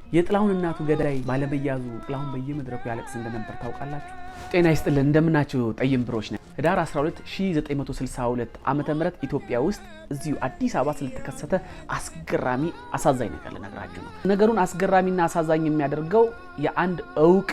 የጥላሁን እናቱ ገዳይ ባለመያዙ ጥላሁን በየመድረኩ ያለቅስ እንደነበር ታውቃላችሁ? ጤና ይስጥልን እንደምናችሁ ጠይም ብሮች ነን። ህዳር 12 1962 ዓመተ ምህረት ኢትዮጵያ ውስጥ እዚሁ አዲስ አበባ ስለተከሰተ አስገራሚ አሳዛኝ ነገር ልነግራችሁ ነው። ነገሩን አስገራሚና አሳዛኝ የሚያደርገው የአንድ እውቅ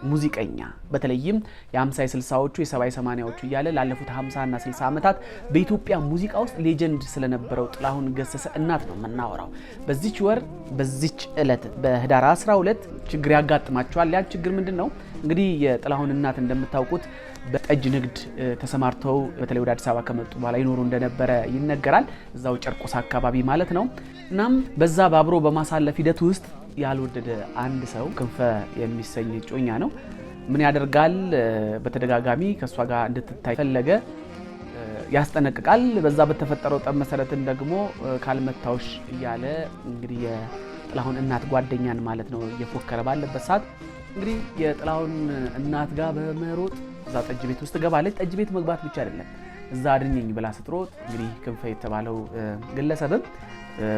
ሙዚቀኛ በተለይም የ50 60ዎቹ የ70 80ዎቹ እያለ ላለፉት 50 እና 60 ዓመታት በኢትዮጵያ ሙዚቃ ውስጥ ሌጀንድ ስለነበረው ጥላሁን ገሰሰ እናት ነው መናወራው። በዚች ወር በዚች ዕለት በህዳር 12 ችግር ያጋጥማቸዋል። ያ ችግር ምንድነው? እንግዲህ የጥላሁን እናት እንደምታውቁት በጠጅ ንግድ ተሰማርተው በተለይ ወደ አዲስ አበባ ከመጡ በኋላ ይኖሩ እንደነበረ ይነገራል። እዛው ጨርቆስ አካባቢ ማለት ነው። እናም በዛ ባብሮ በማሳለፍ ሂደት ውስጥ ያልወደደ አንድ ሰው ክንፈ የሚሰኝ ጮኛ ነው ምን ያደርጋል? በተደጋጋሚ ከሷ ጋር እንድትታይ ፈለገ፣ ያስጠነቅቃል። በዛ በተፈጠረው ጠብ መሰረትን ደግሞ ካልመታውሽ እያለ እንግዲህ የጥላሁን እናት ጓደኛን ማለት ነው እየፎከረ ባለበት ሰዓት እንግዲህ የጥላሁን እናት ጋር በመሮጥ እዛ ጠጅ ቤት ውስጥ ገባለች። ጠጅ ቤት መግባት ብቻ አይደለም እዛ አድኘኝ ብላ ስትሮጥ እንግዲህ ክንፈ የተባለው ግለሰብም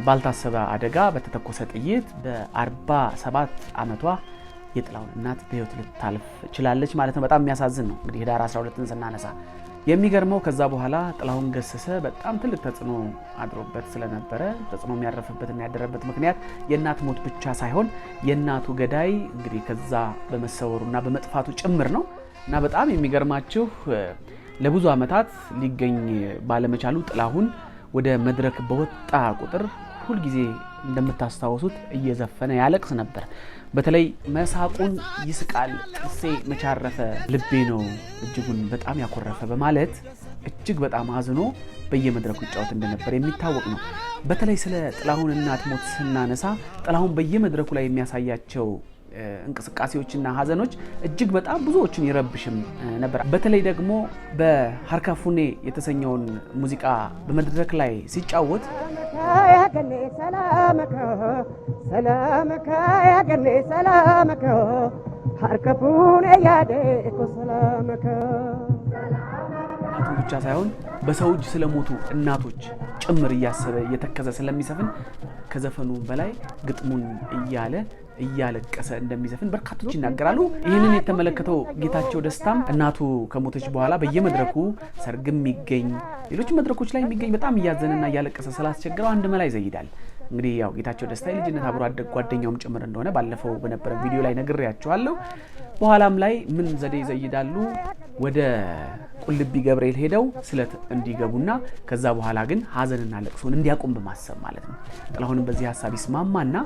ባልታሰበ አደጋ በተተኮሰ ጥይት በ47 ዓመቷ የጥላሁን እናት በህይወት ልታልፍ ችላለች ማለት ነው። በጣም የሚያሳዝን ነው። እንግዲህ ህዳር 12ን ስናነሳ የሚገርመው ከዛ በኋላ ጥላሁን ገሰሰ በጣም ትልቅ ተጽዕኖ አድሮበት ስለነበረ ተጽዕኖ የሚያረፍበትና ያደረበት ምክንያት የእናት ሞት ብቻ ሳይሆን የእናቱ ገዳይ እንግዲህ ከዛ በመሰወሩና በመጥፋቱ ጭምር ነው። እና በጣም የሚገርማችሁ ለብዙ ዓመታት ሊገኝ ባለመቻሉ ጥላሁን ወደ መድረክ በወጣ ቁጥር ሁል ጊዜ እንደምታስታውሱት እየዘፈነ ያለቅስ ነበር። በተለይ መሳቁን ይስቃል፣ ጥርሴ መቻረፈ፣ ልቤ ነው እጅጉን በጣም ያኮረፈ በማለት እጅግ በጣም አዝኖ በየመድረኩ ይጫወት እንደነበር የሚታወቅ ነው። በተለይ ስለ ጥላሁን እናት ሞት ስናነሳ ጥላሁን በየመድረኩ ላይ የሚያሳያቸው እንቅስቃሴዎችና ሀዘኖች እጅግ በጣም ብዙዎችን ይረብሽም ነበር። በተለይ ደግሞ በሀርካፉኔ የተሰኘውን ሙዚቃ በመድረክ ላይ ሲጫወት ያገኔ ሰላምከ ሰላምከ ያገኔ ሰላምከ ሀርካፉኔ ያዴኮ ሰላምከ እናቶች ብቻ ሳይሆን በሰው እጅ ስለሞቱ እናቶች ጭምር እያሰበ እየተከዘ ስለሚሰፍን ከዘፈኑ በላይ ግጥሙን እያለቀሰ እንደሚዘፍን በርካቶች ይናገራሉ። ይህንን የተመለከተው ጌታቸው ደስታም እናቱ ከሞተች በኋላ በየመድረኩ ሰርግም ይገኝ ሌሎች መድረኮች ላይ የሚገኝ በጣም እያዘነና እያለቀሰ ስላስቸገረው አንድ መላ ይዘይዳል። እንግዲህ ያው ጌታቸው ደስታ የልጅነት አብሮ አደግ ጓደኛውም ጭምር እንደሆነ ባለፈው በነበረ ቪዲዮ ላይ ነግሬያቸዋለሁ። በኋላም ላይ ምን ዘዴ ይዘይዳሉ? ወደ ቁልቢ ገብርኤል ሄደው ስለት እንዲገቡና ከዛ በኋላ ግን ሀዘንና ለቅሶን እንዲያቆም በማሰብ ማለት ነው። ጥላሁንም በዚህ ሐሳብ ይስማማና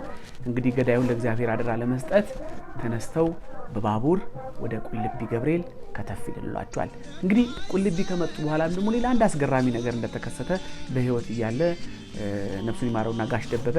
እንግዲህ ገዳዩን ለእግዚአብሔር አደራ ለመስጠት ተነስተው በባቡር ወደ ቁልቢ ገብርኤል ከተፍ ይደልሏቸዋል። እንግዲህ ቁልቢ ከመጡ በኋላም ደግሞ ሌላ አንድ አስገራሚ ነገር እንደተከሰተ በህይወት እያለ ነፍሱን ይማረውና ጋሽ ደበበ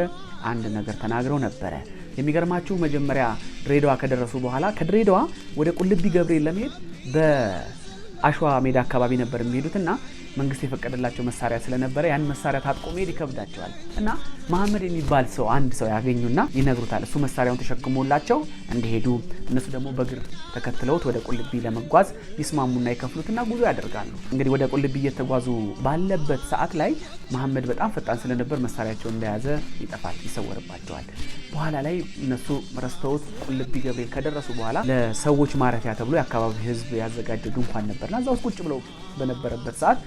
አንድ ነገር ተናግረው ነበረ። የሚገርማችሁ መጀመሪያ ድሬዳዋ ከደረሱ በኋላ ከድሬዳዋ ወደ ቁልቢ ገብርኤል ለመሄድ በአሸዋ ሜዳ አካባቢ ነበር የሚሄዱትና መንግስት የፈቀደላቸው መሳሪያ ስለነበረ ያን መሳሪያ ታጥቆ መሄድ ይከብዳቸዋል እና መሐመድ የሚባል ሰው አንድ ሰው ያገኙና ይነግሩታል። እሱ መሳሪያውን ተሸክሞላቸው እንዲሄዱ እነሱ ደግሞ በእግር ተከትለውት ወደ ቁልቢ ለመጓዝ ይስማሙና ይከፍሉትና ጉዞ ያደርጋሉ። እንግዲህ ወደ ቁልቢ እየተጓዙ ባለበት ሰዓት ላይ መሐመድ በጣም ፈጣን ስለነበር መሳሪያቸውን እንደያዘ ይጠፋል፣ ይሰወርባቸዋል። በኋላ ላይ እነሱ ረስተውት ቁልቢ ገብርኤል ከደረሱ በኋላ ለሰዎች ማረፊያ ተብሎ የአካባቢ ህዝብ ያዘጋጀው ድንኳን ነበርና እዛ ውስጥ ቁጭ ብለው በነበረበት ሰዓት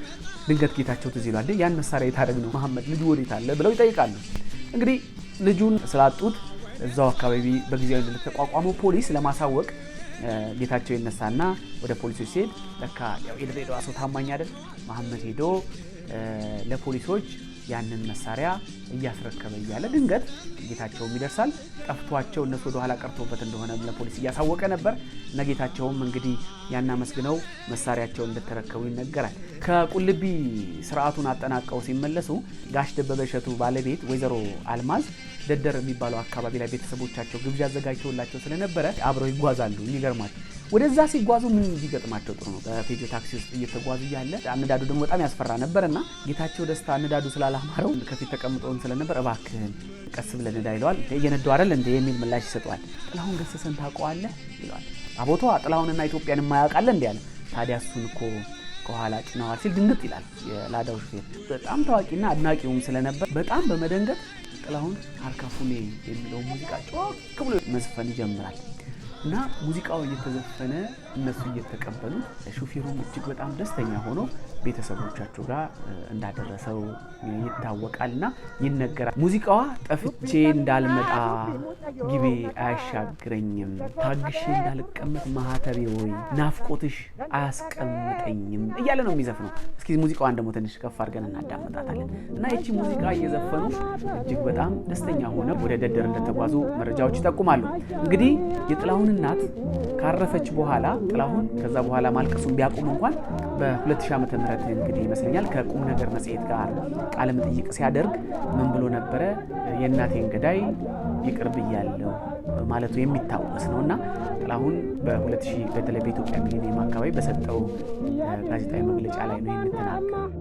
ድንገት ጌታቸው ትዝ ይላል። ያን መሳሪያ የታደግ ነው መሐመድ ልጁ ወዴት አለ ብለው ይጠይቃሉ። እንግዲህ ልጁን ስላጡት እዛው አካባቢ በጊዜያዊ ለተቋቋመው ፖሊስ ለማሳወቅ ጌታቸው ይነሳና ወደ ፖሊሶች ሲሄድ ለካ ያው የድሬዳዋ ሰው ታማኝ አይደል፣ መሐመድ ሄዶ ለፖሊሶች ያንን መሳሪያ እያስረከበ እያለ ድንገት ጌታቸውም ይደርሳል። ጠፍቷቸው እነሱ ወደ ኋላ ቀርቶበት እንደሆነ ለፖሊስ እያሳወቀ ነበር። ጌታቸውም እንግዲህ ያና መስግነው መሳሪያቸውን እንደተረከቡ ይነገራል። ከቁልቢ ስርዓቱን አጠናቀው ሲመለሱ ጋሽ ደበበ እሸቱ ባለቤት ወይዘሮ አልማዝ ደደር የሚባለው አካባቢ ላይ ቤተሰቦቻቸው ግብዣ አዘጋጅተውላቸው ስለነበረ አብረው ይጓዛሉ። የሚገርማቸው ወደዛ ሲጓዙ ምን ቢገጥማቸው ጥሩ ነው? በፔጆ ታክሲ ውስጥ እየተጓዙ ያለ አነዳዱ ደግሞ በጣም ያስፈራ ነበርና ጌታቸው ደስታ አነዳዱ ስላላማረው ከፊት ተቀምጠው ስለነበር እባክህን ቀስ ብለን ነዳ ይለዋል። እየነዳው አይደል እንደ የሚል ምላሽ ይሰጣል። ጥላሁን ገሰሰን ታውቀዋለህ ይለዋል። አቦቷ ጥላሁንና ኢትዮጵያን የማያውቃለ እንዴ ያለ። ታዲያ እሱን እኮ ከኋላ ጭነዋል ሲል ድንግጥ ይላል የላዳው ሹፌር። በጣም ታዋቂና አድናቂውም ስለነበር በጣም በመደንገጥ ጥላሁን አርካፉኔ የሚለው ሙዚቃ ጮክ ብሎ መዝፈን ይጀምራል እና ሙዚቃው እየተዘፈነ እነሱ እየተቀበሉ ሹፌሩም እጅግ በጣም ደስተኛ ሆኖ ቤተሰቦቻቸው ጋር እንዳደረሰው ይታወቃልና ይነገራል። ሙዚቃዋ ጠፍቼ እንዳልመጣ ግቤ አያሻግረኝም፣ ታግሼ እንዳልቀመጥ ማህተቤ ወይ ናፍቆትሽ አያስቀምጠኝም እያለ ነው የሚዘፍነው። እስኪ ሙዚቃዋን ደግሞ ትንሽ ከፍ አድርገን እናዳምጣታለን። እና ይቺ ሙዚቃ እየዘፈኑ እጅግ በጣም ደስተኛ ሆነው ወደ ደደር እንደተጓዙ መረጃዎች ይጠቁማሉ። እንግዲህ የጥላሁን እናት ካረፈች በኋላ ጥላሁን ከዛ በኋላ ማልቀሱን ቢያቆም እንኳን በ2000 ዓመተ ምህረት እንግዲህ ይመስለኛል ከቁም ነገር መጽሔት ጋር ቃለ መጠይቅ ሲያደርግ ምን ብሎ ነበረ? የእናቴን ገዳይ ይቅር ብያለሁ ማለቱ የሚታወስ ነውና ጥላሁን በ2000 በተለይ በኢትዮጵያ ሚሊኒየም አካባቢ በሰጠው ጋዜጣዊ መግለጫ ላይ ነው የሚተናገረው።